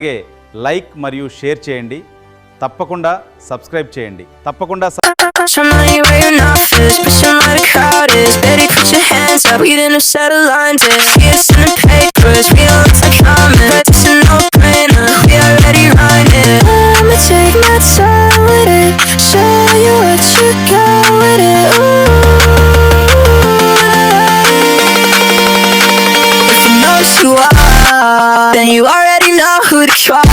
అలాగే లైక్ మరియు షేర్ చేయండి. తప్పకుండా సబ్స్క్రైబ్ చేయండి. తప్పకుండా then you already know who to try.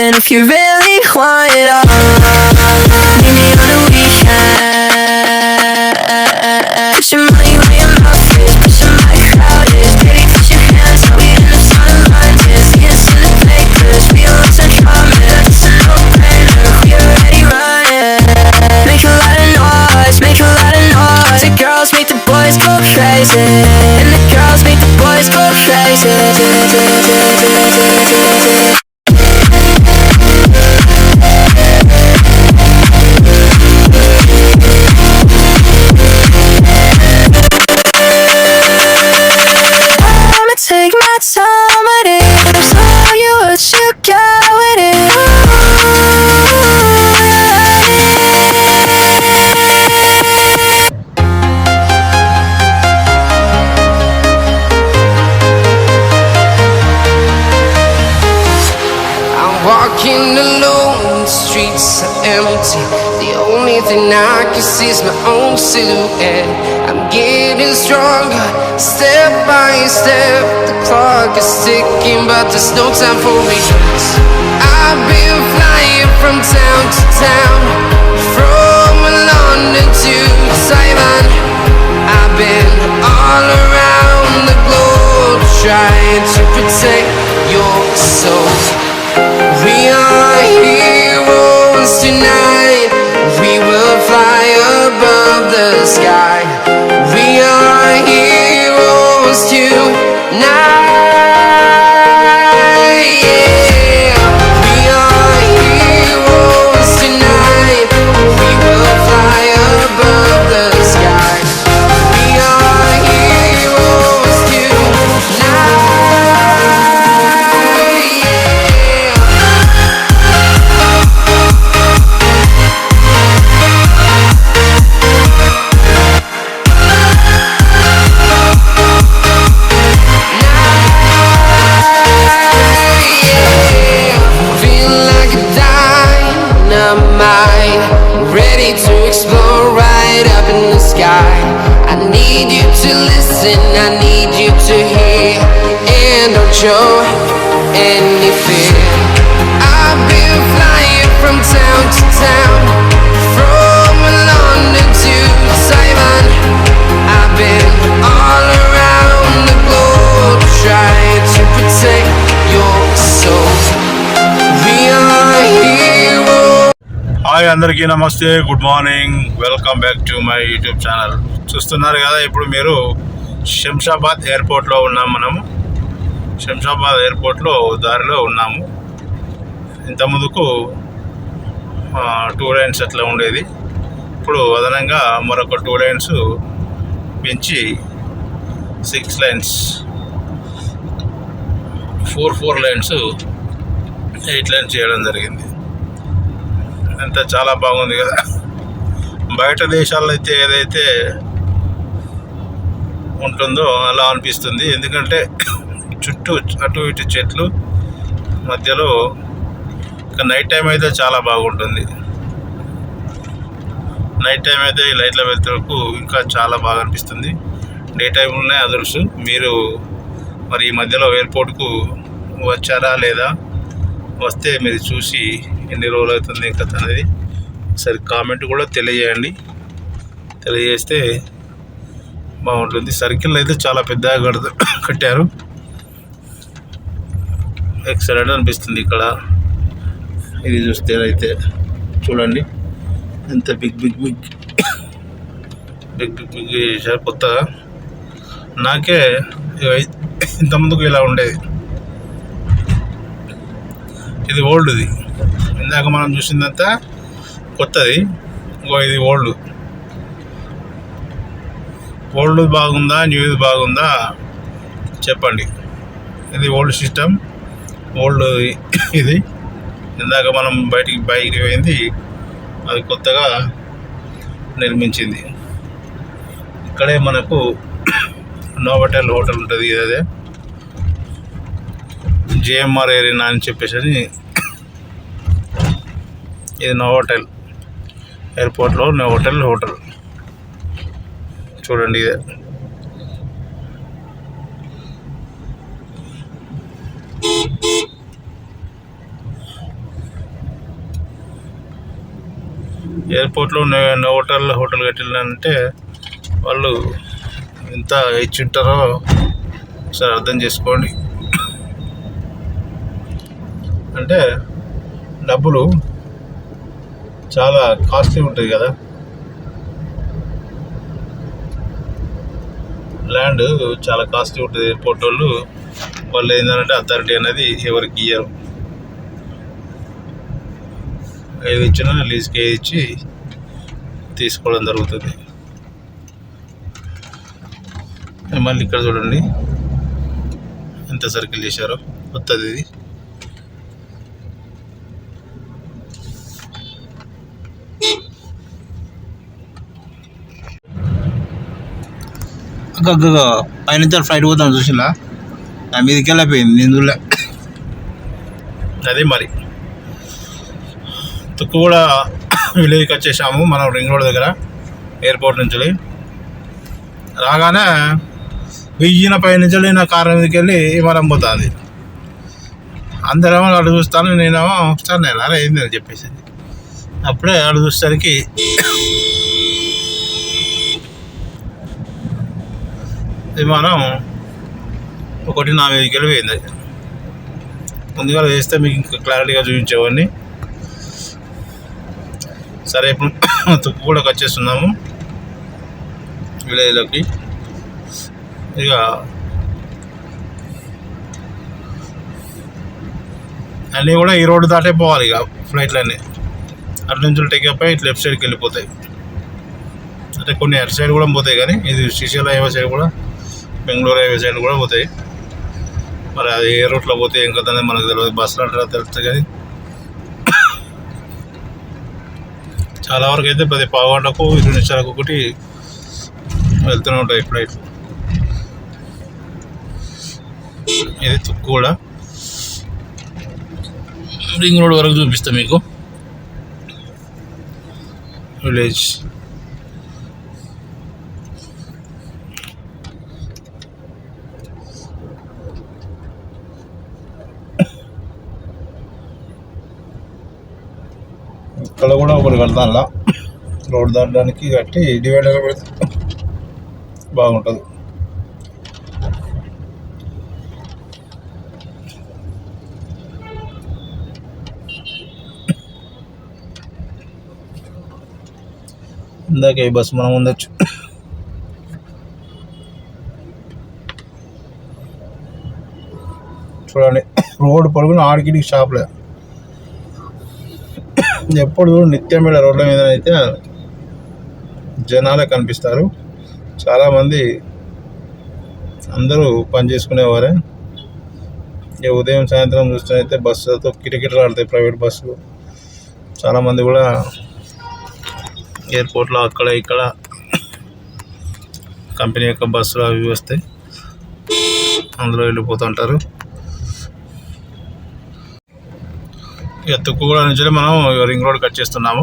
And if you really want it all, meet me on the weekend. Put your money where your mouth is, put your mind crowd is. Baby, put your hands up, we in the sun and line is. See us in the Lakers, we on some coming. It's a no-brainer, we already running. Make a lot of noise, make a lot of noise. The girls make the boys go crazy, and the girls make the boys go crazy. Take my time with it, show you what you got with it. I'm walking alone, the streets are empty. The only thing I can see is my own silhouette. I'm getting stronger, step by step. The clock is ticking, but there's no time for regrets. I've been flying from town to town, from London to Taiwan. I've been all around the globe, trying to protect your soul. We are heroes tonight. We will fly above the sky. We are heroes tonight. Yeah. We are heroes tonight. We will fly above the sky. We are heroes tonight. Ready to explore right up in the sky. I need you to listen, I need you to hear, and don't show any fear. I've been flying from town to town, from London to Taiwan. I've been all around the globe, trying to protect your soul. We are heroes. Hi అందరికీ నమస్తే, good morning, welcome back to my YouTube channel. చూస్తున్నారు కదా, ఇప్పుడు మీరు శంషాబాద్ ఎయిర్పోర్ట్లో ఉన్నాము. మనము శంషాబాద్ ఎయిర్పోర్ట్లో దారిలో ఉన్నాము. ఇంత ముందుకు 2 లైన్స్ అట్లా ఉండేది. ఇప్పుడు అదనంగా మరొక 2 లైన్స్ పెంచి 6 లైన్స్, 4 లైన్స్, 8 లైన్స్ చేయడం జరిగింది. అంతా చాలా బాగుంది కదా. బయట దేశాల్లో అయితే ఏదైతే ఉంటుందో అలా అనిపిస్తుంది. ఎందుకంటే చుట్టూ అటు ఇటు చెట్లు మధ్యలో నైట్ టైం అయితే చాలా బాగుంటుంది. నైట్ టైం అయితే ఈ లైట్ల వెలుతురుకు ఇంకా చాలా బాగా అనిపిస్తుంది. డే టైంలోనే అదృష్టం. మీరు మరి ఈ మధ్యలో ఎయిర్పోర్ట్కు వచ్చారా లేదా, వస్తే మీరు చూసి ఎన్ని రోజులు అవుతుంది ఇంకా అనేది ఒకసారి కామెంట్ కూడా తెలియజేయండి. తెలియజేస్తే బాగుంటుంది. సర్కిల్ అయితే చాలా పెద్దగా కట్టారు. ఎక్సలెంట్ అనిపిస్తుంది. ఇక్కడ ఇది చూస్తే అయితే చూడండి ఎంత బిగ్ చేశారు కొత్తగా. నాకే ఇంతకుముందుకు ఇలా ఉండేది. ఇది ఓల్డ్ది. ఇందాక మనం చూసిందంతా కొత్తది. ఇది ఓల్డ్. ఓల్డ్ బాగుందా న్యూది బాగుందా చెప్పండి. ఇది ఓల్డ్ సిస్టమ్, ఓల్డ్ ఇది. ఇందాక మనం బయటికి పోయింది, అది కొత్తగా నిర్మించింది. ఇక్కడే మనకు నోవోటెల్ హోటల్ ఉంటుంది. అదే జేఎంఆర్ ఏరియా అని చెప్పేసి ఇది నోవోటెల్, ఎయిర్పోర్ట్లో నోవోటెల్ హోటల్ చూడండి. ఇదే ఎయిర్పోర్ట్లో నోవోటెల్ హోటల్ కట్టిందంటే వాళ్ళు ఎంత ఇచ్చింటారో ఒకసారి అర్థం చేసుకోండి. అంటే డబ్బులు చాలా కాస్ట్లీ ఉంటుంది కదా. ల్యాండ్ చాలా కాస్ట్లీ ఉంటుంది. ఎయిర్పోర్ట్ వాళ్ళు ఏంటంటే అథారిటీ అనేది ఎవరికి ఇయ్యరు. ఏది ఇచ్చినా లీజ్కి ఏది ఇచ్చి తీసుకోవడం జరుగుతుంది. మళ్ళీ ఇక్కడ చూడండి ఎంత సర్కిల్ చేశారో, కొత్తది ఇది. పైన ఫ్లైట్ పోతాను చూసినా, నా మీదకి వెళ్ళిపోయింది, నేను చూడలే. అదే మరి తుక్కుగూడ విలేజ్కి వచ్చేసాము మనం, రింగ్ రోడ్ దగ్గర ఎయిర్పోర్ట్ నుంచి రాగానే బియ్యిన పై నుంచి నా కారు మీదకి వెళ్ళి విమానం పోతుంది. అందరేమో అటు చూస్తాను, నేనేమో సార్ నేను అరే అయింది అని చెప్పేసి అప్పుడే అటు చూసేసరికి విమానం ఒకటి నా మీదకి వెళ్ళి పోయింది. ముందుగా వేస్తే మీకు ఇంకా క్లారిటీగా చూపించేవాడిని. సరే ఇప్పుడు తుక్కుగూడకి వచ్చేస్తున్నాము విలేజ్లోకి. ఇక అన్నీ కూడా ఈ రోడ్డు దాటే పోవాలి. ఇక ఫ్లైట్లన్నీ అటు నుంచి టేకప్ అయ్యి ఇటు లెఫ్ట్ సైడ్కి వెళ్ళిపోతాయి. అంటే కొన్ని అటు సైడ్ కూడా పోతాయి, కానీ ఇది శ్రీశైలం హైవే సైడ్ కూడా, బెంగళూరు హైవే సైడ్ కూడా పోతాయి. మరి అది ఏ రూట్లో పోతే ఏం కదా మనకు తెలియదు, బస్సులు అంటారా తెలుస్తుంది. కానీ చాలా వరకు అయితే 10 పావు గంటకు 20 నిమిషాలకు ఒకటి వెళ్తూనే ఉంటాయి ఫ్లైట్లు. ఇది తుక్కుగూడ రింగ్ రోడ్ వరకు చూపిస్తాం మీకు విలేజ్. ఇక్కడ కూడా ఒకటి కడతానులా, రోడ్ దాటడానికి కట్టి డివైడర్ పెడితే బాగుంటుంది. ఇందాక ఈ బస్సు మనం ఉండొచ్చు. చూడండి రోడ్డు పొరుగున ఆడికి షాప్లే. ఎప్పుడు నిత్యం మీద రోడ్ల మీద అయితే జనాలే కనిపిస్తారు. చాలామంది అందరూ పని చేసుకునేవారే. ఇక ఉదయం సాయంత్రం చూస్తే బస్సులతో కిటకిటలు ఆడతాయి ప్రైవేట్ బస్సులు. చాలామంది కూడా ఎయిర్పోర్ట్లో అక్కడ ఇక్కడ కంపెనీ యొక్క బస్సులు అవి వస్తాయి, అందులో వెళ్ళిపోతుంటారు. ఇక తుక్కుగూడ నుంచి మనం రింగ్ రోడ్ కట్ చేస్తున్నాము.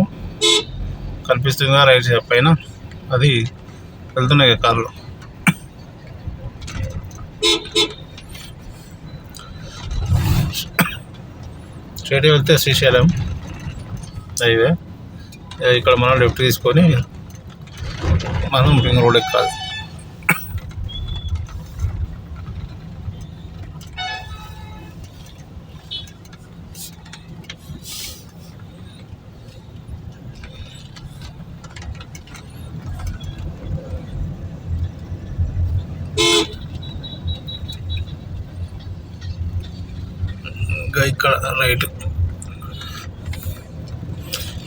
కనిపిస్తుందిగా రైట్ సైడ్ పైన, అది వెళ్తున్నాయి కార్లు. స్ట్రైట్ వెళ్తే శ్రీశైలం హైవే. ఇక్కడ మనం లెఫ్ట్ తీసుకొని మనం రింగ్ రోడ్ ఎక్కాలి. ఇక్కడ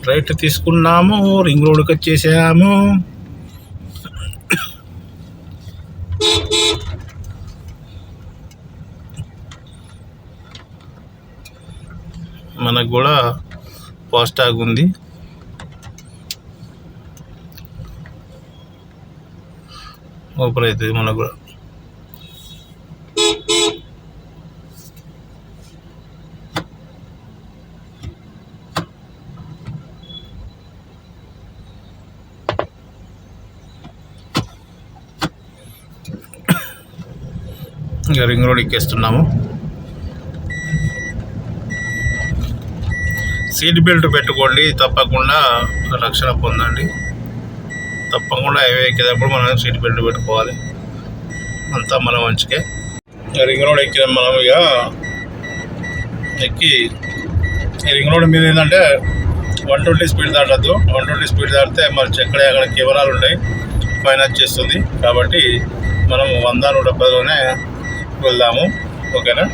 రైట్ తీసుకున్నాము, రింగ్ రోడ్కి వచ్చేసాము. మనకు కూడా ఫాస్టాగ్ ఉంది. ఓపెన్ అవుతుంది మనకు కూడా. ఇక రింగ్ రోడ్ ఎక్కేస్తున్నాము. సీట్ బెల్ట్ పెట్టుకోండి, తప్పకుండా రక్షణ పొందండి. తప్పకుండా హైవే ఎక్కేటప్పుడు మనం సీట్ బెల్ట్ పెట్టుకోవాలి. అంతా మన మంచికే. రింగ్ రోడ్ ఎక్కినాం మనం. ఇక ఎక్కి ఈ రింగ్ రోడ్ మీద ఏంటంటే 120 స్పీడ్ దాటద్దు. 120 స్పీడ్ దాటితే మరి అక్కడ కెమెరాలు ఉంటాయి, ఫైన్ వచ్చేస్తుంది. కాబట్టి మనం 100-170లోనే వెళ్దాము. ఓకేనా?